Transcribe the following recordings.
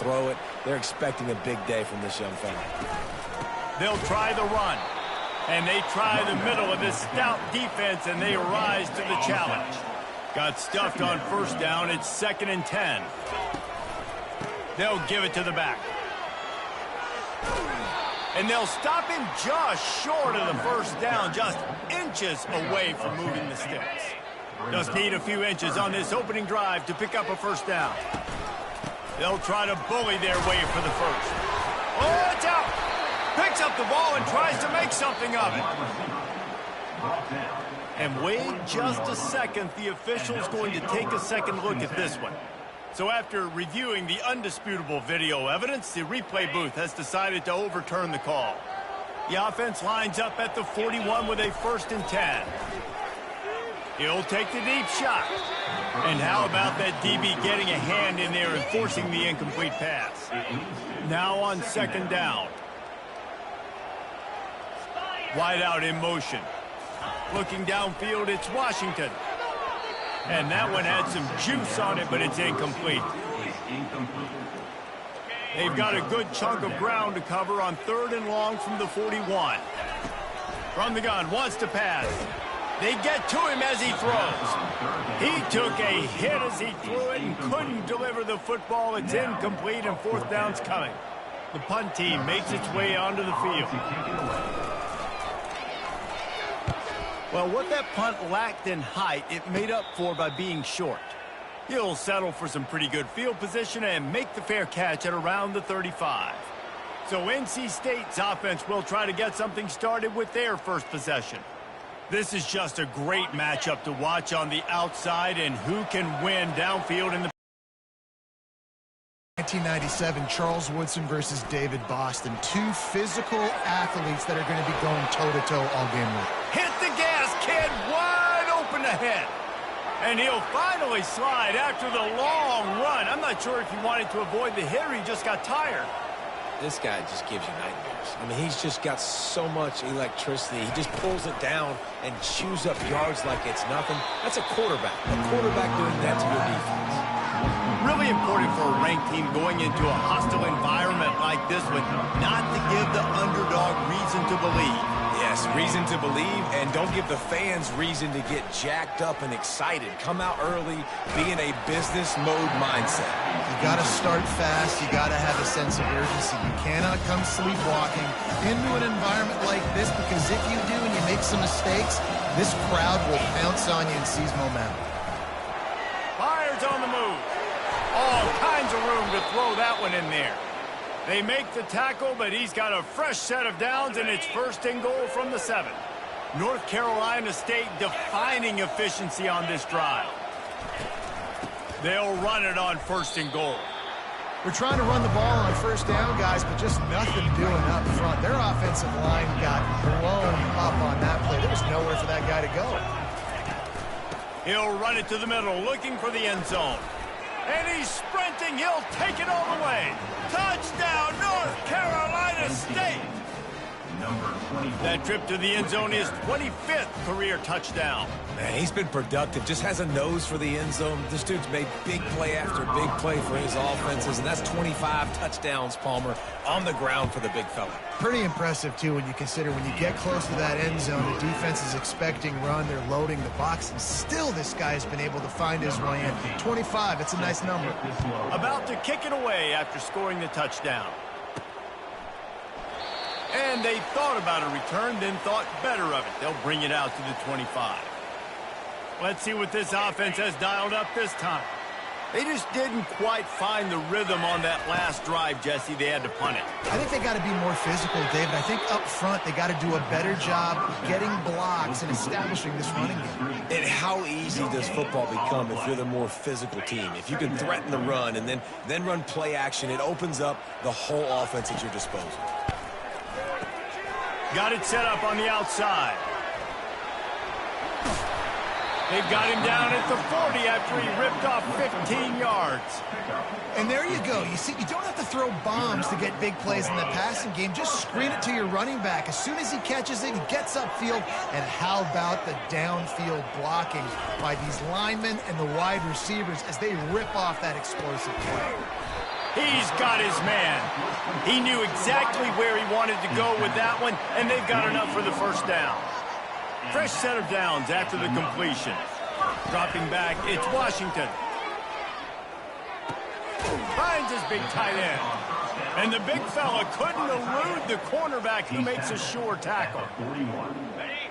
throw it. They're expecting a big day from this young fella. They'll try the run. And they try the middle of this stout defense, and they rise to the challenge. Got stuffed on first down. It's 2nd and 10. They'll give it to the back. And they'll stop him just short of the first down, just inches away from moving the sticks. Just need a few inches on this opening drive to pick up a first down. They'll try to bully their way for the first. Oh, it's out! Picks up the ball and tries to make something of it. And wait just a second. The official's going to take a second look at this one. So after reviewing the undisputable video evidence, the replay booth has decided to overturn the call. The offense lines up at the 41 with a 1st and 10. He'll take the deep shot. And how about that DB getting a hand in there and forcing the incomplete pass? Now on 2nd down. Wide out in motion. Looking downfield, it's Washington. And that one had some juice on it, but it's incomplete. They've got a good chunk of ground to cover on 3rd and long from the 41. From the gun, wants to pass. They get to him as he throws. He took a hit as he threw it and couldn't deliver the football. It's incomplete, and 4th down's coming. The punt team makes its way onto the field. Well, what that punt lacked in height, it made up for by being short. He'll settle for some pretty good field position and make the fair catch at around the 35. So NC State's offense will try to get something started with their first possession. This is just a great matchup to watch on the outside, and who can win downfield in the 1997, Charles Woodson versus David Boston. 2 physical athletes that are going to be going toe-to-toe all game long. Hit the gas, kid, wide open ahead. And he'll finally slide after the long run. I'm not sure if he wanted to avoid the hit or he just got tired. This guy just gives you nightmares. I mean, he's just got so much electricity. He just pulls it down and chews up yards like it's nothing. That's a quarterback. A quarterback doing that to your defense. Really important for a ranked team going into a hostile environment like this one, not to give the underdog reason to believe. Yes, reason to believe, and don't give the fans reason to get jacked up and excited. Come out early, be in a business mode mindset. You got to start fast. You got to have a sense of urgency. You cannot come sleepwalking into an environment like this, because if you do and you make some mistakes, this crowd will pounce on you and seize momentum. Fires on the move. All kinds of room to throw that one in there. They make the tackle, but he's got a fresh set of downs, and it's 1st and goal from the 7. North Carolina State defining efficiency on this drive. They'll run it on 1st and goal. We're trying to run the ball on 1st down, guys, but just nothing doing up front. Their offensive line got blown up on that play. There was nowhere for that guy to go. He'll run it to the middle, looking for the end zone. And he's sprinting. He'll take it all the way. Touchdown, North Carolina State. That trip to the end zone is 25th career touchdown. Man, he's been productive. Just has a nose for the end zone. This dude's made big play after big play for his offenses, and that's 25 touchdowns, Palmer, on the ground for the big fella. Pretty impressive, too, when you consider when you get close to that end zone, the defense is expecting run. They're loading the box, and still this guy's been able to find his way in. 25, it's a nice number. About to kick it away after scoring the touchdown. And they thought about a return, then thought better of it. They'll bring it out to the 25. Let's see what this offense has dialed up this time. They just didn't quite find the rhythm on that last drive, Jesse. They had to punt it. I think they got to be more physical, David. I think up front they got to do a better job getting blocks and establishing this running game. And how easy does football become if you're the more physical team? If you can threaten the run and then run play action, it opens up the whole offense at your disposal. Got it set up on the outside. They've got him down at the 40 after he ripped off 15 yards. And there you go. You see, you don't have to throw bombs to get big plays in the passing game. Just screen it to your running back. As soon as he catches it, he gets upfield. And how about the downfield blocking by these linemen and the wide receivers as they rip off that explosive play? He's got his man. He knew exactly where he wanted to go with that one, and they've got enough for the first down. Fresh set of downs after the completion. Dropping back, it's Washington. Finds his big tight end. And the big fella couldn't elude the cornerback who makes a sure tackle.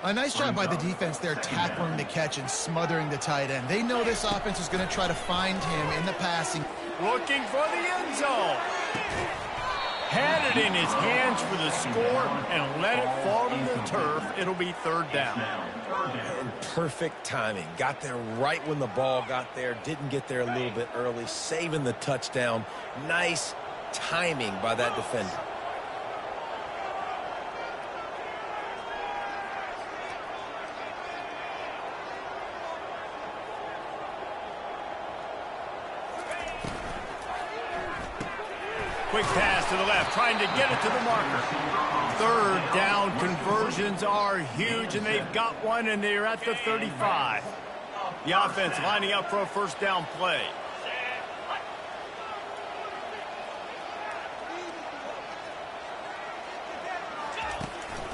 A nice job by the defense there, tackling the catch and smothering the tight end. They know this offense is going to try to find him in the passing. Looking for the end zone. Had it in his hands for the score and let it fall to the turf. It'll be third down. And perfect timing. Got there right when the ball got there. Didn't get there a little bit early. Saving the touchdown. Nice timing by that defender. Quick pass to the left, trying to get it to the marker. Third down conversions are huge, and they've got one, and they're at the 35. The offense lining up for a first down play.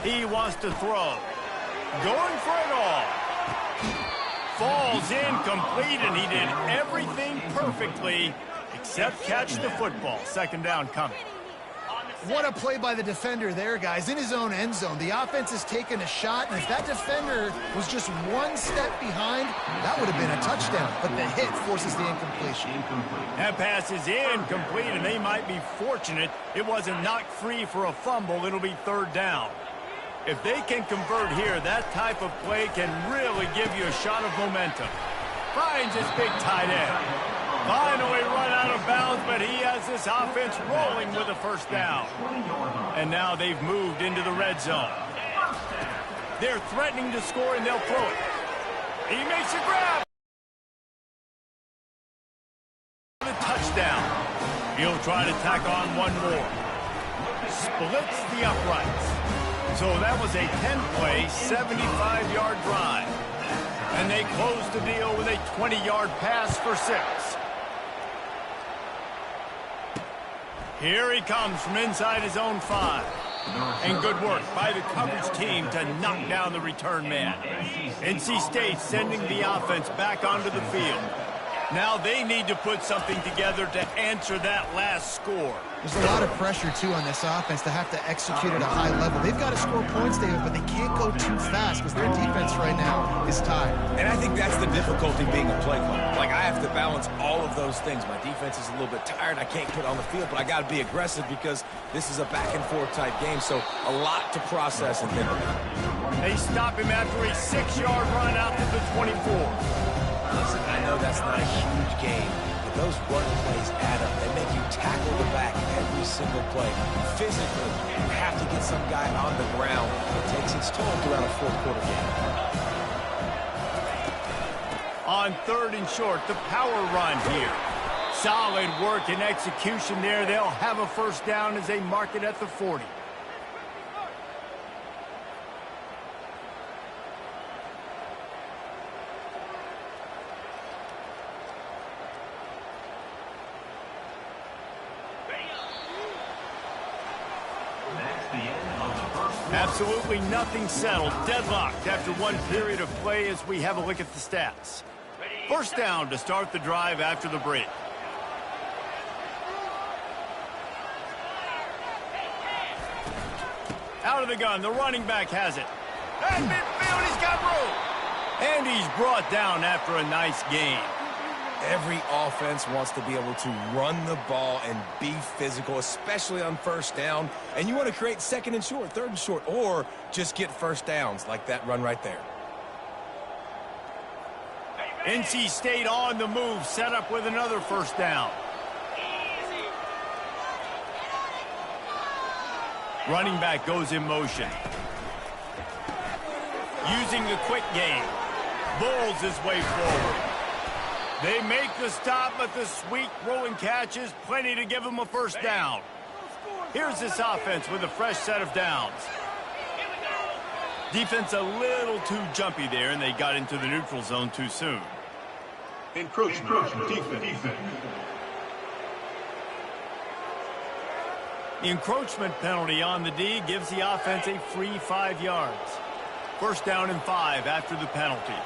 He wants to throw. Going for it all. Falls incomplete, and he did everything perfectly except catch the football. Second down coming. What a play by the defender there, guys. In his own end zone, the offense has taken a shot, and if that defender was just one step behind, that would have been a touchdown. But the hit forces the incompletion. That pass is incomplete, and they might be fortunate it wasn't knocked free for a fumble. It'll be third down. If they can convert here, that type of play can really give you a shot of momentum. Finds his big tight end. Finally run out of bounds, but he has this offense rolling with a first down. And now they've moved into the red zone. They're threatening to score, and they'll throw it. He makes a grab. The touchdown. He'll try to tack on one more. Splits the uprights. So that was a 10-play, 75-yard drive. And they close the deal with a 20-yard pass for 6. Here he comes from inside his own 5. And good work by the coverage team to knock down the return man. NC State sending the offense back onto the field. Now they need to put something together to answer that last score. There's a lot of pressure, too, on this offense to have to execute at a high level. They've got to score points, David, but they can't go too fast because their defense right now is tired. And I think that's the difficulty being a play caller. Like, I have to balance all of those things. My defense is a little bit tired. I can't put on the field, but I got to be aggressive because this is a back-and-forth type game, so a lot to process and think about. They stop him after a 6-yard run out to the 24. Listen, I know that's not a huge game, but those run plays add up. They make you tackle the back every single play. Physically, you have to get some guy on the ground. It takes its toll throughout a fourth-quarter game. On third and short, the power run here. Solid work and execution there. They'll have a first down as they mark it at the 40. Absolutely nothing settled. Deadlocked after one period of play as we have a look at the stats. First down to start the drive after the break. Out of the gun, the running back has it. At midfield, he's got room. And he's brought down after a nice gain. Every offense wants to be able to run the ball and be physical, especially on first down. And you want to create second and short, third and short, or just get first downs like that run right there. NC State on the move, set up with another first down. Running back goes in motion. Using the quick game. Bulls his way forward. They make the stop, but the sweet rolling catch is plenty to give them a first down. Here's this offense with a fresh set of downs. Defense a little too jumpy there, and they got into the neutral zone too soon. Encroachment defense. The encroachment penalty on the D gives the offense a free 5 yards. First down and 5 after the penalty.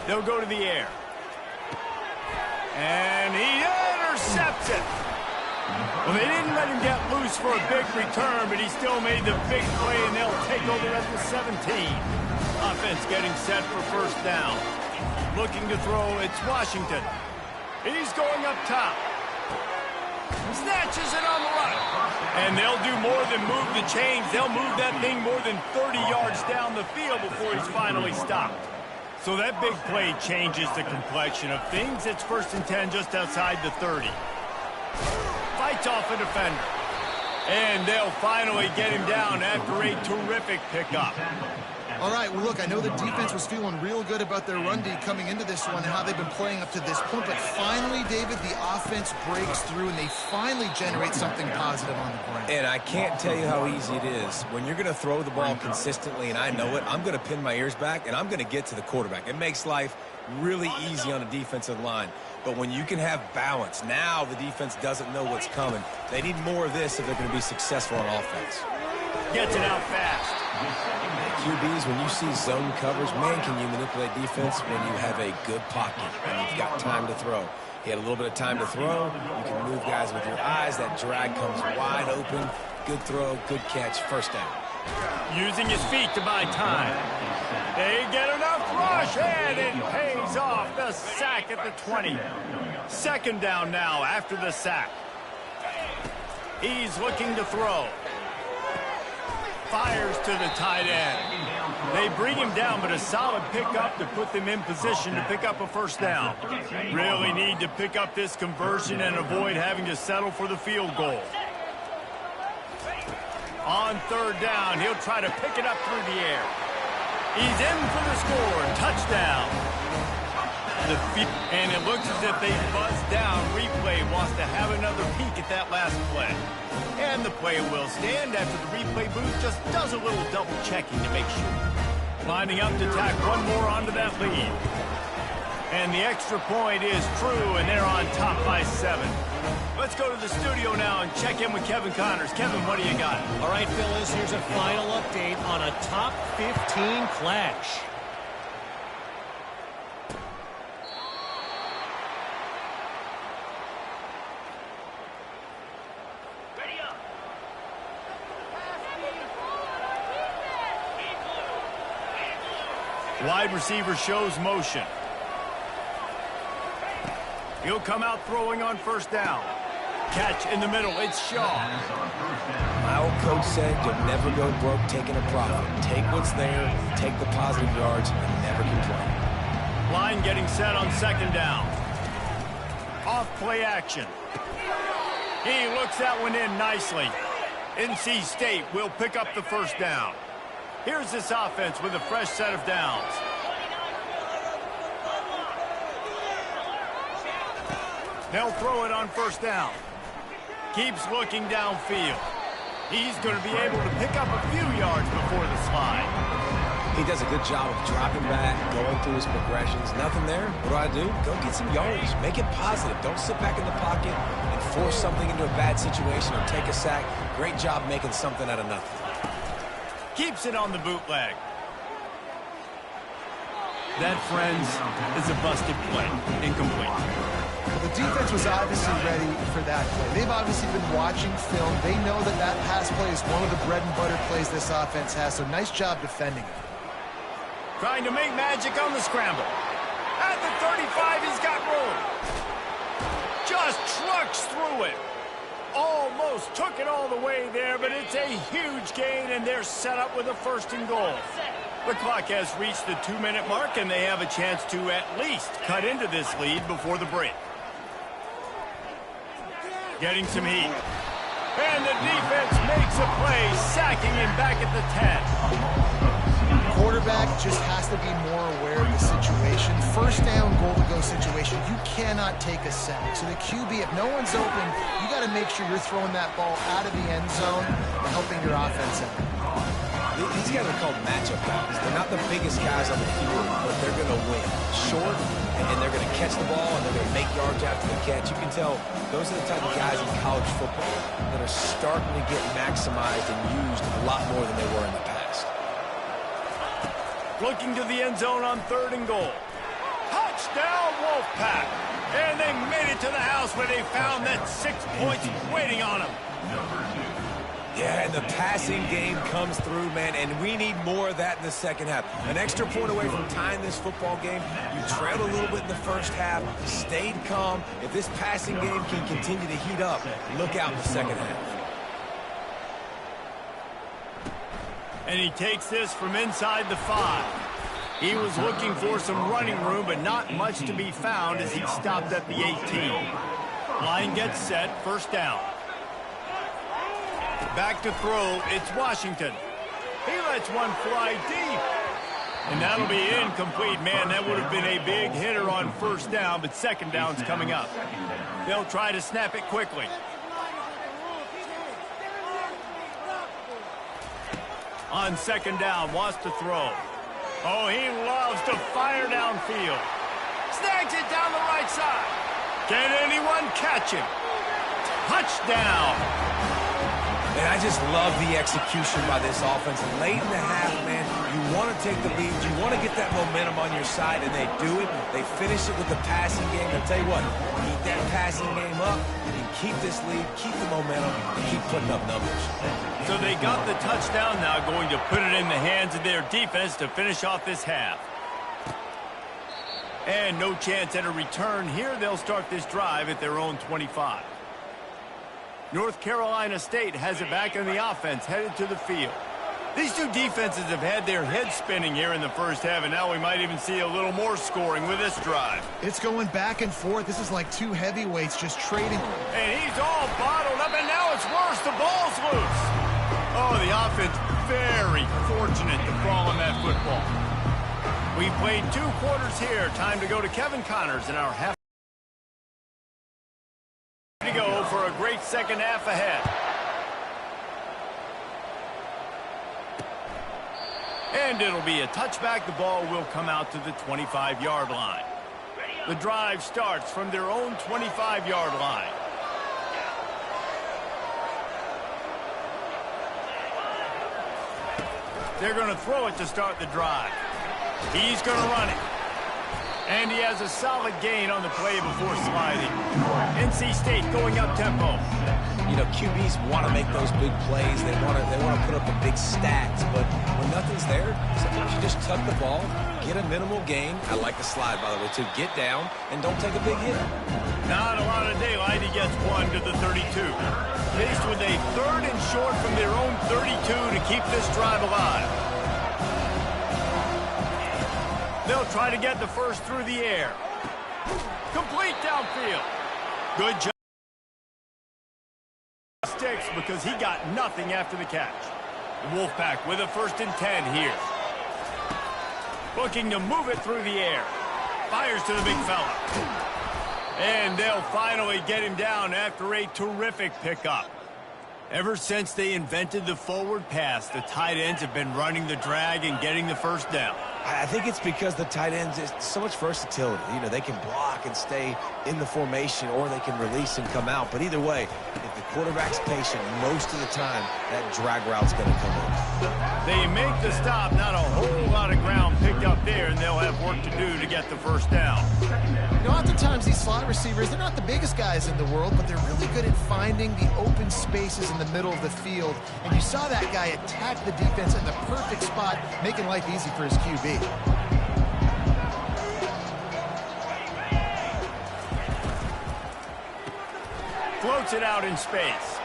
They'll go to the air. And he intercepts it. Well, they didn't let him get loose for a big return, but he still made the big play, and they'll take over at the 17. Offense getting set for first down. Looking to throw, it's Washington. He's going up top. Snatches it on the run. And they'll do more than move the chains. They'll move that thing more than 30 yards down the field before he's finally stopped. So that big play changes the complexion of things. It's 1st and 10 just outside the 30. Fights off a defender. And they'll finally get him down after a terrific pickup. All right, well, look, I know the defense was feeling real good about their run D coming into this one and how they've been playing up to this point, but finally, David, the offense breaks through and they finally generate something positive on the ground. And I can't tell you how easy it is. When you're going to throw the ball consistently, and I know it, I'm going to pin my ears back, and I'm going to get to the quarterback. It makes life really easy on a defensive line. But when you can have balance, now the defense doesn't know what's coming. They need more of this if they're going to be successful on offense. Gets it out fast. QBs, when you see zone coverage, man, can you manipulate defense when you have a good pocket and you've got time to throw. He had a little bit of time to throw. You can move guys with your eyes. That drag comes wide open. Good throw, good catch, first down. Using his feet to buy time. They get enough rush, and it pays off. The sack at the 20. Second down now after the sack. He's looking to throw. Fires to the tight end. They bring him down, but a solid pickup to put them in position to pick up a first down. Really need to pick up this conversion and avoid having to settle for the field goal. On third down, he'll try to pick it up through the air. He's in for the score. Touchdown. And it looks as if they buzzed down. Replay wants to have another peek at that last play. And the play will stand after the replay booth just does a little double checking to make sure. Lining up to tack one more onto that lead. And the extra point is true, and they're on top by 7. Let's go to the studio now and check in with Kevin Connors. Kevin, what do you got? All right, Phyllis, here's a final update on a top 15 clash. Wide receiver shows motion. He'll come out throwing on first down. Catch in the middle. It's Shaw. My old coach said you'll never go broke taking a profit. Take what's there, take the positive yards, and never complain. Line getting set on second down. Off play action. He looks that one in nicely. NC State will pick up the first down. Here's this offense with a fresh set of downs. They'll throw it on first down. Keeps looking downfield. He's going to be able to pick up a few yards before the slide. He does a good job of dropping back, going through his progressions. Nothing there. What do? Go get some yards. Make it positive. Don't sit back in the pocket and force something into a bad situation or take a sack. Great job making something out of nothing. Keeps it on the bootleg. That, friends, is a busted play. Incomplete. Well, the defense was obviously ready for that play. They've obviously been watching film. They know that that pass play is one of the bread and butter plays this offense has, so nice job defending it. Trying to make magic on the scramble. At the 35, he's got room. Just trucks through it. Almost took it all the way there, but it's a huge gain, and they're set up with a first and goal. The clock has reached the 2-minute mark, and they have a chance to at least cut into this lead before the break. Getting some heat. And the defense makes a play, sacking him back at the 10. Quarterback just has to be more aware of the situation. First down, goal-to-go situation, you cannot take a sack. So the QB, if no one's open, you got to make sure you're throwing that ball out of the end zone and helping your offense out. These guys are called matchup guys. They're not the biggest guys on the field, but they're going to win. Short, and they're going to catch the ball, and they're going to make yards after the catch. You can tell those are the type of guys in college football that are starting to get maximized and used a lot more than they were in the past. Looking to the end zone on 3rd and goal. Touchdown, Wolfpack! And they made it to the house where they found that 6 points waiting on them. Yeah, and the passing game comes through, man, and we need more of that in the second half. An extra point away from tying this football game. You trailed a little bit in the first half, stayed calm. If this passing game can continue to heat up, look out in the second half. And he takes this from inside the 5. He was looking for some running room, but not much to be found as he stopped at the 18. Line gets set, 1st down. Back to throw, it's Washington. He lets one fly deep. And that'll be incomplete. Man, that would have been a big hitter on 1st down, but 2nd down's coming up. They'll try to snap it quickly. On 2nd down, wants to throw. Oh, he loves to fire downfield. Snags it down the right side. Can anyone catch him? Touchdown! And I just love the execution by this offense. Late in the half, man, you want to take the lead. You want to get that momentum on your side, and they do it. They finish it with the passing game. I'll tell you what, keep that passing game up, and keep this lead, keep the momentum, and keep putting up numbers. So they got the touchdown now, going to put it in the hands of their defense to finish off this half. And no chance at a return here. They'll start this drive at their own 25. North Carolina State has it back in the offense, headed to the field. These two defenses have had their heads spinning here in the first half, and now we might even see a little more scoring with this drive. It's going back and forth. This is like two heavyweights just trading. And he's all bottled up, and now it's worse. The ball's loose. Oh, the offense very fortunate to fall on that football. We played 2 quarters here. Time to go to Kevin Connors in our half. To go for a great second half ahead. And it'll be a touchback. The ball will come out to the 25-yard line. The drive starts from their own 25-yard line. They're going to throw it to start the drive. He's going to run it. And he has a solid gain on the play before sliding. NC State going up-tempo. You know, QBs want to make those big plays. They want to put up the big stats. But when nothing's there, sometimes you just tuck the ball, get a minimal gain. I like the slide, by the way, to get down and don't take a big hit. Not a lot of daylight. He gets one to the 32. Faced with a 3rd and short from their own 32 to keep this drive alive. They'll try to get the first through the air. Complete downfield. Good job. Sticks because he got nothing after the catch. The Wolfpack with a 1st and 10 here. Looking to move it through the air. Fires to the big fella. And they'll finally get him down after a terrific pickup. Ever since they invented the forward pass, the tight ends have been running the drag and getting the first down. I think it's because the tight ends is so much versatility. You know, they can block and stay in the formation, or they can release and come out. But either way, if the quarterback's patient, most of the time, that drag route's going to come in. They make the stop. Not a whole lot of ground picked up there, and they'll have work to do to get the first down. You know, oftentimes these slot receivers, they're not the biggest guys in the world, but they're really good at finding the open spaces in the middle of the field. And you saw that guy attack the defense in the perfect spot, making life easy for his QB. Floats it out in space.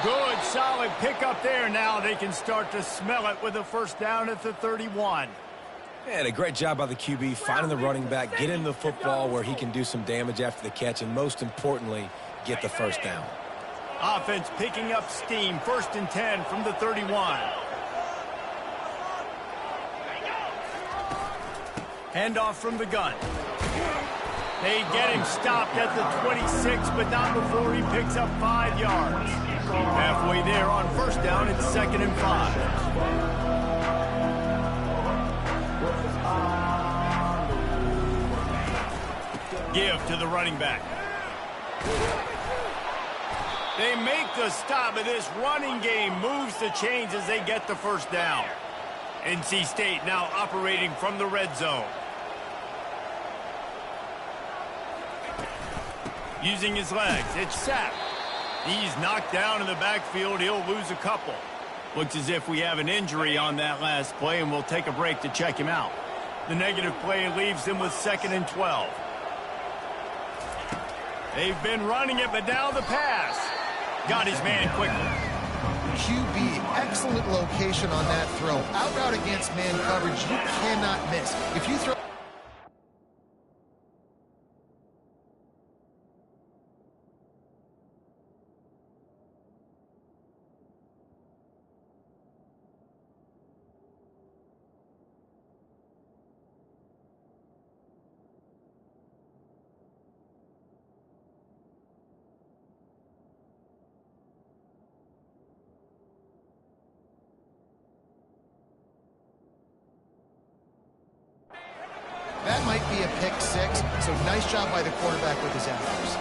Good, solid pickup there. Now they can start to smell it with a first down at the 31. And a great job by the QB, finding the running back, get him the football where he can do some damage after the catch, and most importantly, get the first down. Offense picking up steam. 1st and 10 from the 31. Handoff from the gun. They get him stopped at the 26, but not before he picks up 5 yards. Halfway there on first down, it's 2nd and 5. Give to the running back. They make the stop, but this running game moves the chains as they get the first down. NC State now operating from the red zone. Using his legs, it's sacked. He's knocked down in the backfield. He'll lose a couple. Looks as if we have an injury on that last play, and we'll take a break to check him out. The negative play leaves him with 2nd and 12. They've been running it, but now the pass. Got his man quickly. QB, excellent location on that throw. Out route against man coverage, you cannot miss. If you throw... That might be a pick 6, so nice job by the quarterback with his accuracy.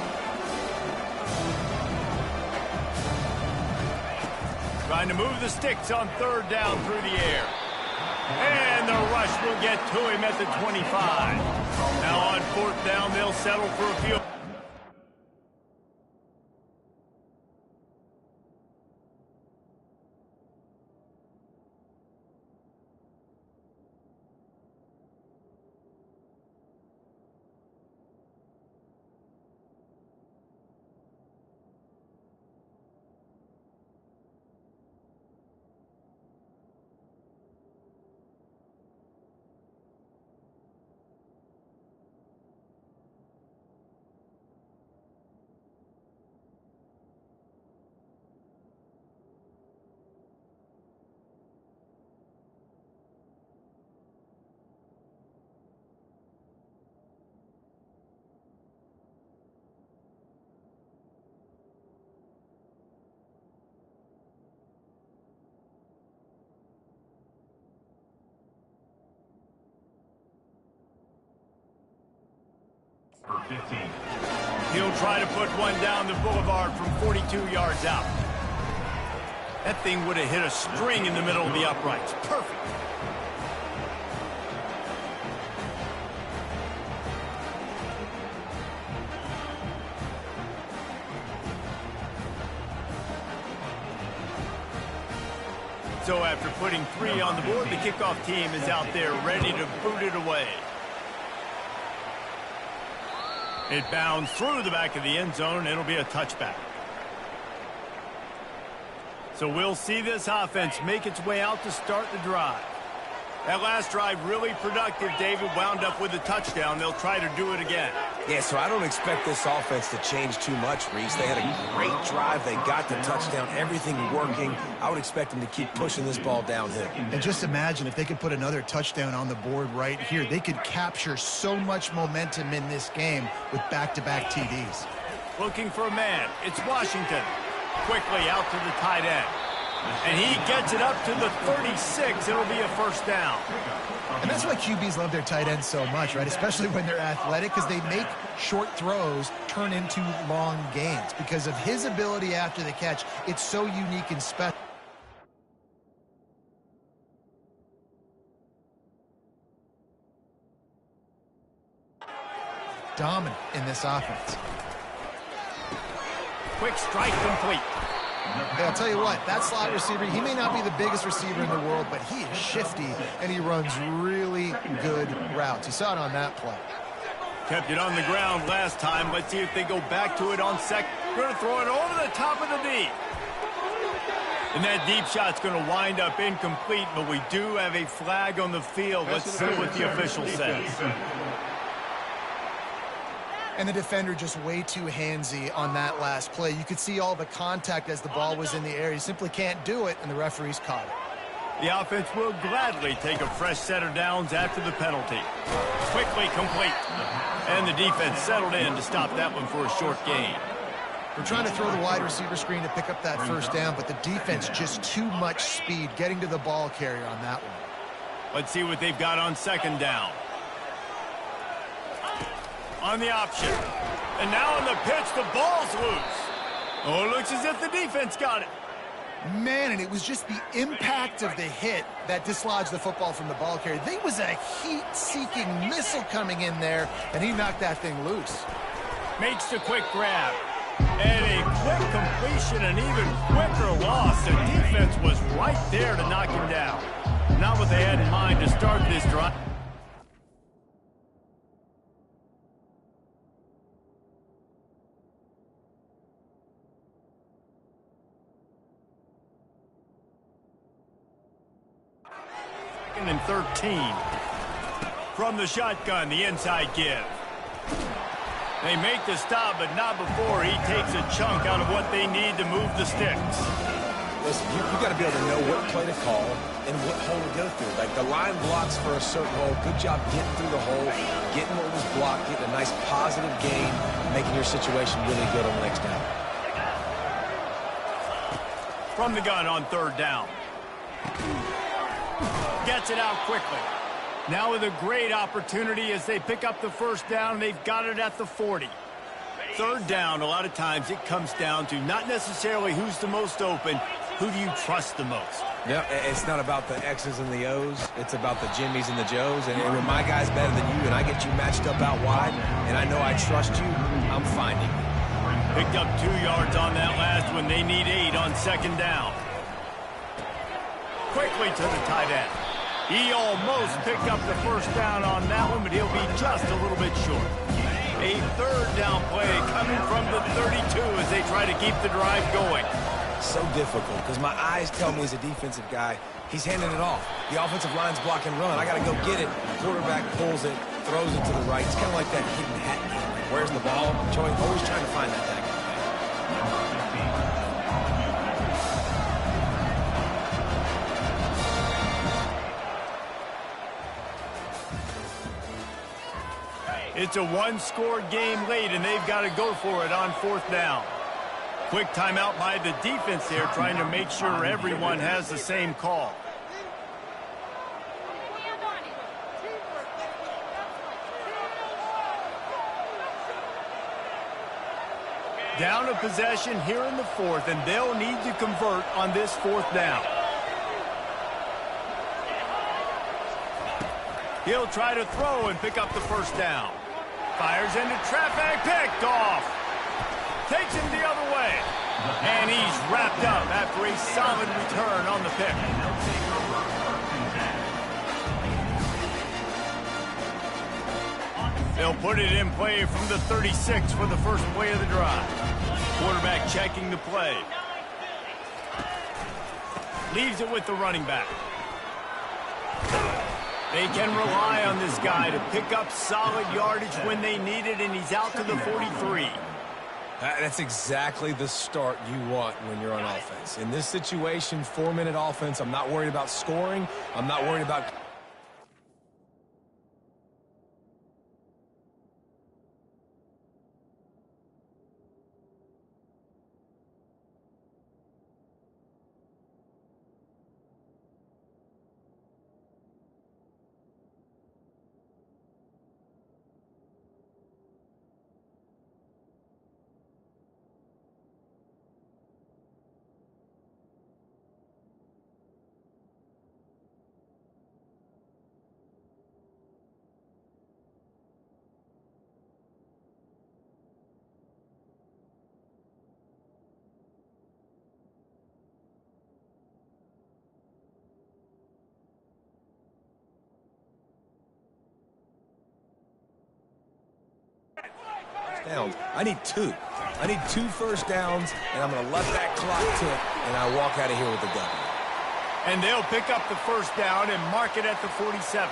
Trying to move the sticks on 3rd down through the air. And the rush will get to him at the 25. Now on 4th down, they'll settle for a field. For 15. He'll try to put one down the boulevard from 42 yards out. That thing would have hit a string in the middle of the uprights. Perfect. So after putting 3 on the board, the kickoff team is out there ready to boot it away. It bounds through the back of the end zone. It'll be a touchback. So we'll see this offense make its way out to start the drive. That last drive really productive. David wound up with a touchdown. They'll try to do it again. Yeah, so I don't expect this offense to change too much, Reese. They had a great drive. They got the touchdown. Everything working. I would expect them to keep pushing this ball downhill. And just imagine if they could put another touchdown on the board right here. They could capture so much momentum in this game with back-to-back TDs. Looking for a man. It's Washington. Quickly out to the tight end. And he gets it up to the 36. It'll be a first down. And that's why QBs love their tight ends so much, right? Especially when they're athletic, because they make short throws turn into long gains. Because of his ability after the catch, it's so unique and special. Dominant in this offense. Quick strike complete. Hey, I'll tell you what, that slot receiver, he may not be the biggest receiver in the world, but he is shifty, and he runs really good routes. You saw it on that play. Kept it on the ground last time. Let's see if they go back to it on second. Going to throw it over the top of the deep. And that deep shot's going to wind up incomplete, but we do have a flag on the field. Let's see what the official says. And the defender just way too handsy on that last play. You could see all the contact as the ball was in the air. He simply can't do it, and the referees caught it. The offense will gladly take a fresh set of downs after the penalty. Quickly complete. And the defense settled in to stop that one for a short gain. We're trying to throw the wide receiver screen to pick up that first down, but the defense just too much speed getting to the ball carrier on that one. Let's see what they've got on second down. On the option. And now on the pitch, the ball's loose. Oh, it looks as if the defense got it. Man, and it was just the impact of the hit that dislodged the football from the ball carrier. There was a heat-seeking missile coming in there, and he knocked that thing loose. Makes the quick grab. And a quick completion, an even quicker loss. The defense was right there to knock him down. Not what they had in mind to start this drive. And 13. From the shotgun, the inside give. They make the stop, but not before he takes a chunk out of what they need to move the sticks. Listen, you got to be able to know what play to call and what hole to go through. Like, the line blocks for a certain hole. Good job getting through the hole, getting what was blocked, getting a nice positive gain, making your situation really good on the next down. From the gun on third down. Gets it out quickly. Now with a great opportunity as they pick up the first down. They've got it at the 40. Third down, a lot of times it comes down to not necessarily who's the most open, who do you trust the most? Yeah, it's not about the X's and the O's. It's about the Jimmies and the Joes. And when my guy's better than you and I get you matched up out wide and I know I trust you, I'm finding you. Picked up 2 yards on that last one. They need 8 on second down. Quickly to the tight end. He almost picked up the first down on that one, but he'll be just a little bit short. A third down play coming from the 32 as they try to keep the drive going. So difficult because my eyes tell me as a defensive guy, he's handing it off. The offensive line's block and run. I got to go get it. Quarterback pulls it, throws it to the right. It's kind of like that hidden hat game. Where's the ball? Always trying to find that thing. It's a one-score game late, and they've got to go for it on fourth down. Quick timeout by the defense there, trying to make sure everyone has the same call. Down a possession here in the fourth, and they'll need to convert on this fourth down. He'll try to throw and pick up the first down. Fires into traffic, picked off. Takes him the other way. And he's wrapped up after a solid return on the pick. They'll put it in play from the 36 for the first play of the drive. Quarterback checking the play. Leaves it with the running back. They can rely on this guy to pick up solid yardage when they need it, and he's out to the 43. That's exactly the start you want when you're on offense. In this situation, 4-minute offense, I'm not worried about scoring. I'm not worried about... Downs. I need 2. I need 2 first downs, and I'm going to let that clock tick, and I walk out of here with the W. And they'll pick up the first down and mark it at the 47.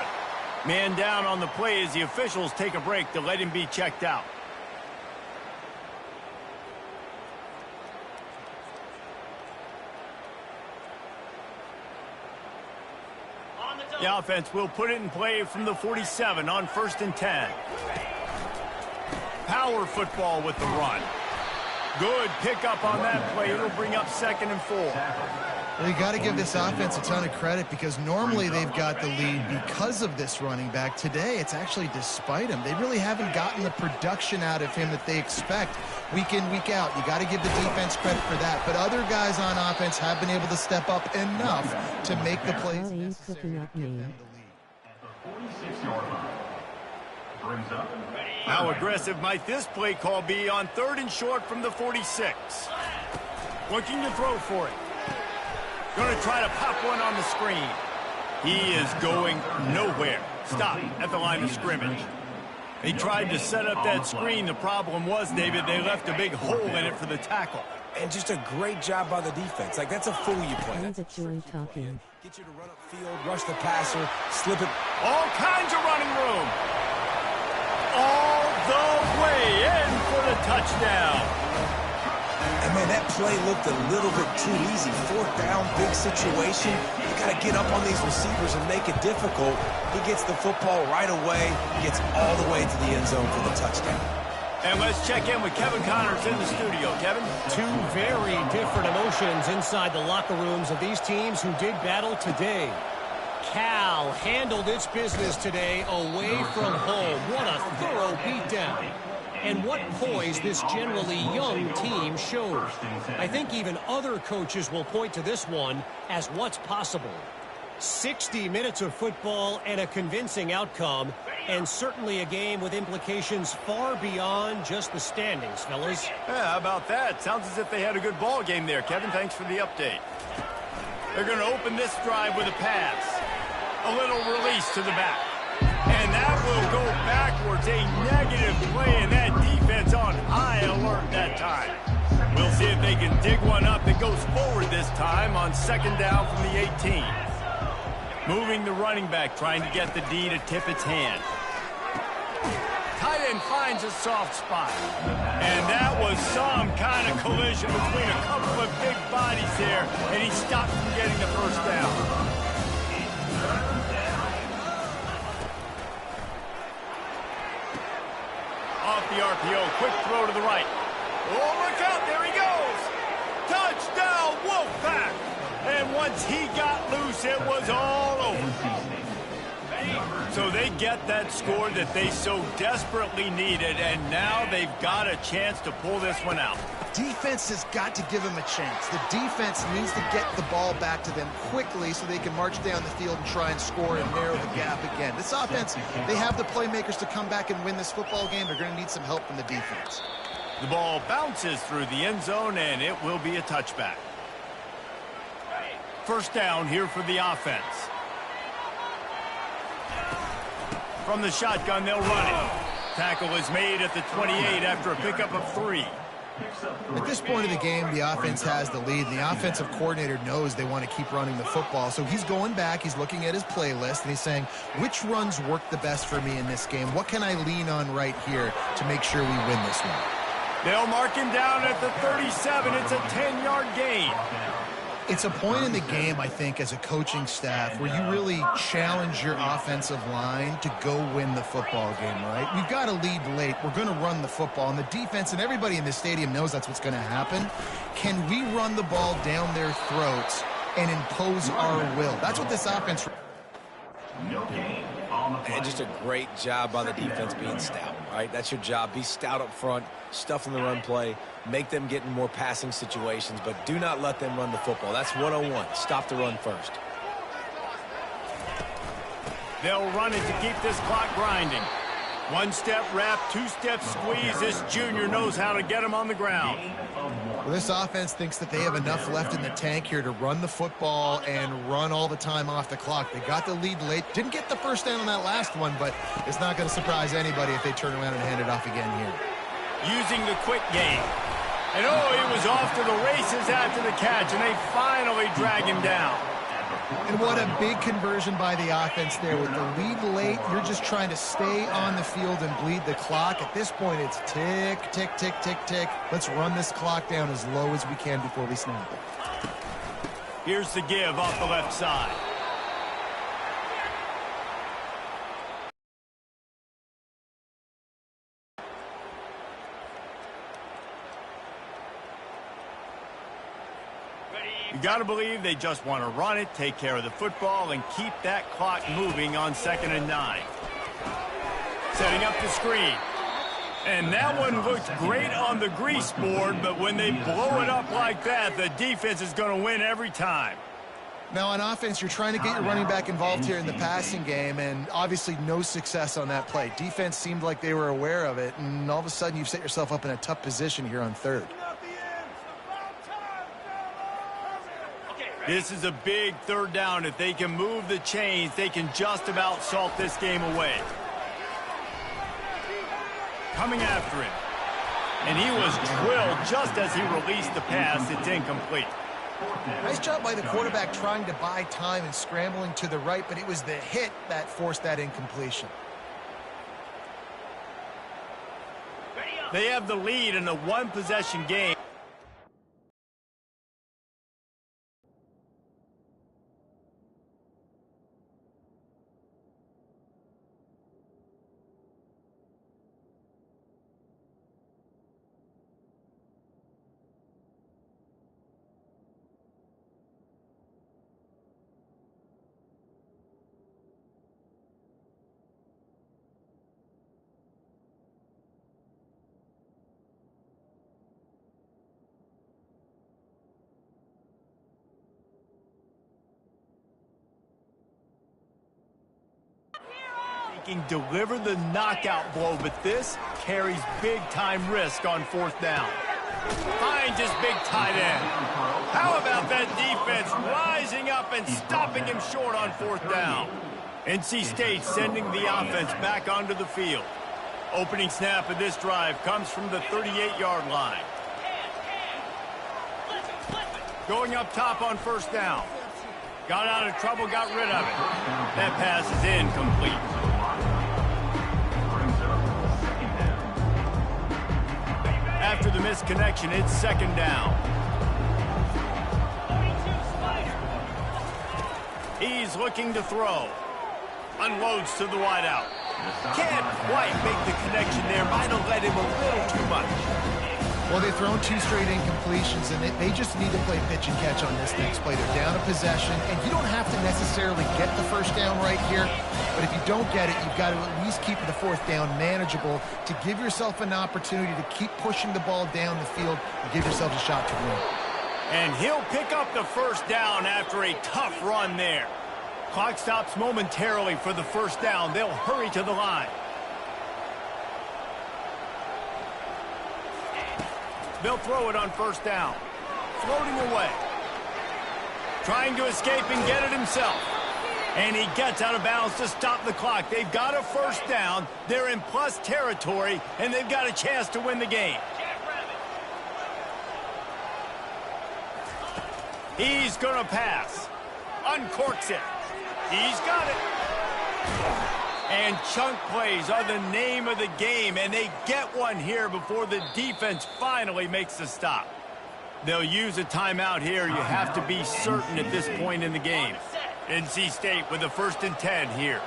Man down on the play as the officials take a break to let him be checked out. The offense will put it in play from the 47 on 1st and 10. power football with the run. Good pickup on that play. It'll bring up 2nd and 4. Well, you got to give this offense a ton of credit because normally they've got the lead because of this running back. Today, it's actually despite him. They really haven't gotten the production out of him that they expect week in, week out. You got to give the defense credit for that. But other guys on offense have been able to step up enough to make the plays necessary to give them the lead. 46-yard line. Brings up. How aggressive might this play call be on 3rd and short from the 46? Looking to throw for it. Going to try to pop one on the screen. He is going nowhere. Stop at the line of scrimmage. He tried to set up that screen. The problem was, David, they left a big hole in it for the tackle. And just a great job by the defense. Like, that's a fool you play. Get you to run upfield, rush the passer, slip it. All kinds of running room. All the way in for the touchdown. And, man, that play looked a little bit too easy. 4th down, big situation. You got to get up on these receivers and make it difficult. He gets the football right away, gets all the way to the end zone for the touchdown. And let's check in with Kevin Connors in the studio. Kevin? Two very different emotions inside the locker rooms of these teams who did battle today. Cal handled its business today away from home. What a thorough beatdown. And what poise this generally young team showed. I think even other coaches will point to this one as what's possible. 60 minutes of football and a convincing outcome, and certainly a game with implications far beyond just the standings, fellas. Yeah, how about that? Sounds as if they had a good ball game there, Kevin. Thanks for the update. They're going to open this drive with a pass. A little release to the back. And that will go backwards. A negative play, and that defense on high alert that time. We'll see if they can dig one up that goes forward this time on 2nd down from the 18. Moving the running back, trying to get the D to tip its hand. Tight end finds a soft spot. And that was some kind of collision between a couple of big bodies there, and he stopped from getting the 1st down. Off the RPO, quick throw to the right. Oh, look out, there he goes. Touchdown, Wolfpack. And once he got loose, it was all over. So they get that score that they so desperately needed, and now they've got a chance to pull this one out. Defense has got to give them a chance. The defense needs to get the ball back to them quickly so they can march down the field and try and score and narrow the gap again. This offense, they have the playmakers to come back and win this football game. They're going to need some help from the defense. The ball bounces through the end zone, and it will be a touchback. 1st down here for the offense. From the shotgun, they'll run it. Tackle is made at the 28 after a pickup of 3. At this point of the game, the offense has the lead. The offensive coordinator knows they want to keep running the football. So he's going back, he's looking at his playlist, and he's saying, which runs work the best for me in this game? What can I lean on right here to make sure we win this one? They'll mark him down at the 37. It's a 10-yard gain. It's a point in the game, I think, as a coaching staff where you really challenge your offensive line to go win the football game, right? We've got to lead late. We're going to run the football. And the defense and everybody in this stadium knows that's what's going to happen. Can we run the ball down their throats and impose our will? That's what this offense... And just a great job by the defense being stout, right? That's your job. Be stout up front, stuff in the run play, make them get in more passing situations, but do not let them run the football. That's 101. Stop the run first. They'll run it to keep this clock grinding. 1-step wrap, 2-step squeeze. This junior knows how to get him on the ground. Well, this offense thinks that they have enough left in the tank here to run the football and run all the time off the clock. They got the lead late. Didn't get the 1st down on that last one, but it's not going to surprise anybody if they turn around and hand it off again here. Using the quick game. And oh, he was off to the races after the catch, and they finally drag him down. And what a big conversion by the offense there. With the lead late, you're just trying to stay on the field and bleed the clock. At this point, it's tick, tick, tick, tick, tick. Let's run this clock down as low as we can before we snap it. Here's the give off the left side. You got to believe they just want to run it, take care of the football, and keep that clock moving on 2nd and 9. Setting up the screen. And that one looked great on the grease board, but when they blow it up like that, the defense is going to win every time. Now, on offense, you're trying to get your running back involved here in the passing game, and obviously no success on that play. Defense seemed like they were aware of it, and all of a sudden you've set yourself up in a tough position here on 3rd. This is a big 3rd down. If they can move the chains, they can just about salt this game away. Coming after him. And he was drilled just as he released the pass. It's incomplete. Nice job by the quarterback trying to buy time and scrambling to the right, but it was the hit that forced that incompletion. They have the lead in a one-possession game. Deliver the knockout blow, but this carries big-time risk on 4th down. Finds his big tight end. How about that defense rising up and stopping him short on 4th down? NC State sending the offense back onto the field. Opening snap of this drive comes from the 38-yard line. Going up top on 1st down. Got out of trouble, got rid of it. That pass is incomplete. After the misconnection, it's 2nd down. He's looking to throw. Unloads to the wideout. Can't quite make the connection there. Might have led him a little too much. Well, they've thrown 2 straight incompletions, and they just need to play pitch and catch on this next play. They're down a possession, and you don't have to necessarily get the 1st down right here, but if you don't get it, you've got to at least keep the 4th down manageable to give yourself an opportunity to keep pushing the ball down the field and give yourself a shot to win. And he'll pick up the 1st down after a tough run there. Clock stops momentarily for the 1st down. They'll hurry to the line. They'll throw it on 1st down. Floating away. Trying to escape and get it himself. And he gets out of bounds to stop the clock. They've got a 1st down. They're in plus territory, and they've got a chance to win the game. He's going to pass. Uncorks it. He's got it. And chunk plays are the name of the game, and they get one here before the defense finally makes the stop. They'll use a timeout here. You have to be certain at this point in the game. NC State with a 1st and 10 here.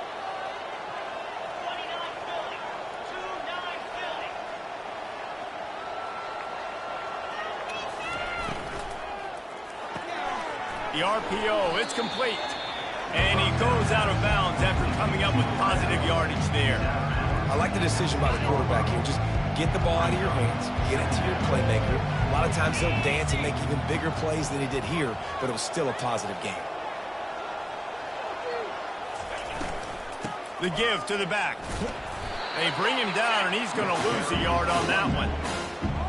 The RPO, it's complete. And he goes out of bounds after coming up with positive yardage there. I like the decision by the quarterback here. Just get the ball out of your hands, get it to your playmaker. A lot of times he'll dance and make even bigger plays than he did here, but it was still a positive game. The give to the back. They bring him down, and he's going to lose a yard on that one.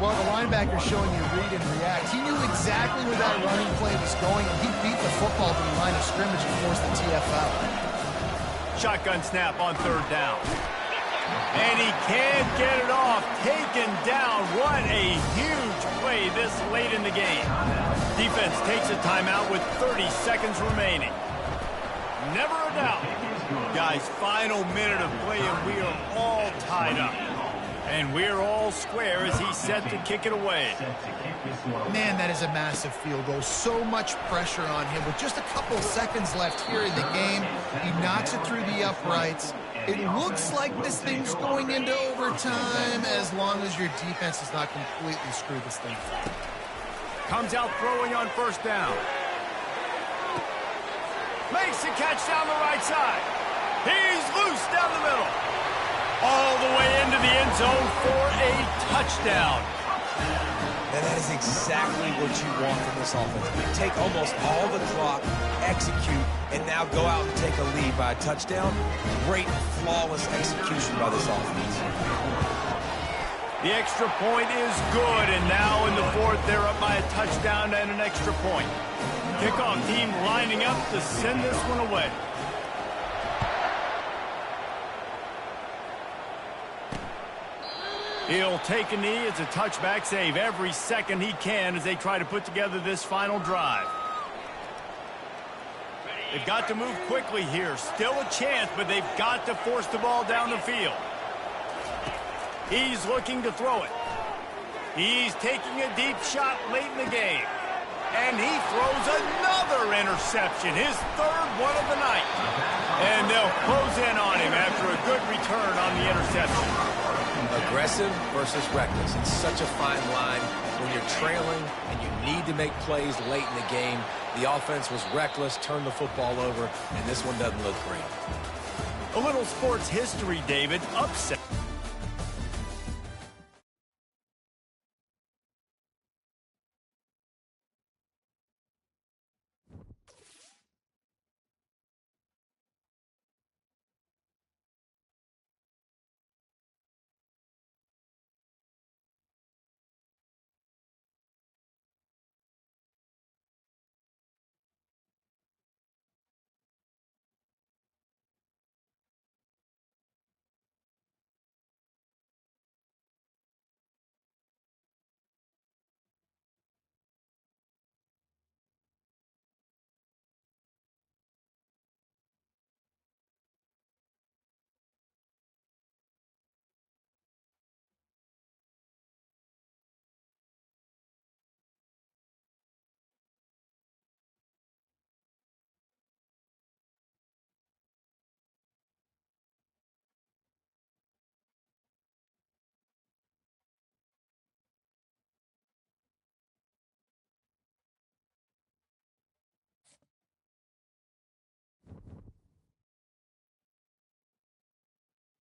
Well, the linebacker's showing you read and react. He knew exactly where that running play was going, and he beat the football to the line of scrimmage and forced the TFL. Shotgun snap on 3rd down. And he can't get it off. Taken down. What a huge play this late in the game. Defense takes a timeout with 30 seconds remaining. Never a doubt. Guys, final minute of play, and we are all tied up. And we're all square as he's set to kick it away. Man, that is a massive field goal. So much pressure on him. With just a couple seconds left here in the game, he knocks it through the uprights. It looks like this thing's going into overtime as long as your defense does not completely screw this thing. Comes out throwing on 1st down. Makes the catch down the right side. He's loose down the middle. All the way into the end zone for a touchdown. And that is exactly what you want from this offense. You take almost all the clock, execute, and now go out and take a lead by a touchdown. Great, flawless execution by this offense. The extra point is good, and now in the fourth, they're up by a touchdown and an extra point. Kickoff team lining up to send this one away. He'll take a knee. It's a touchback save every second he can as they try to put together this final drive. They've got to move quickly here. Still a chance, but they've got to force the ball down the field. He's looking to throw it. He's taking a deep shot late in the game. And he throws another interception, his third one of the night. And they'll close in on him after a good return on the interception. Aggressive versus reckless. It's such a fine line when you're trailing and you need to make plays late in the game. The offense was reckless, turned the football over, and this one doesn't look great. A little sports history, David. Upset.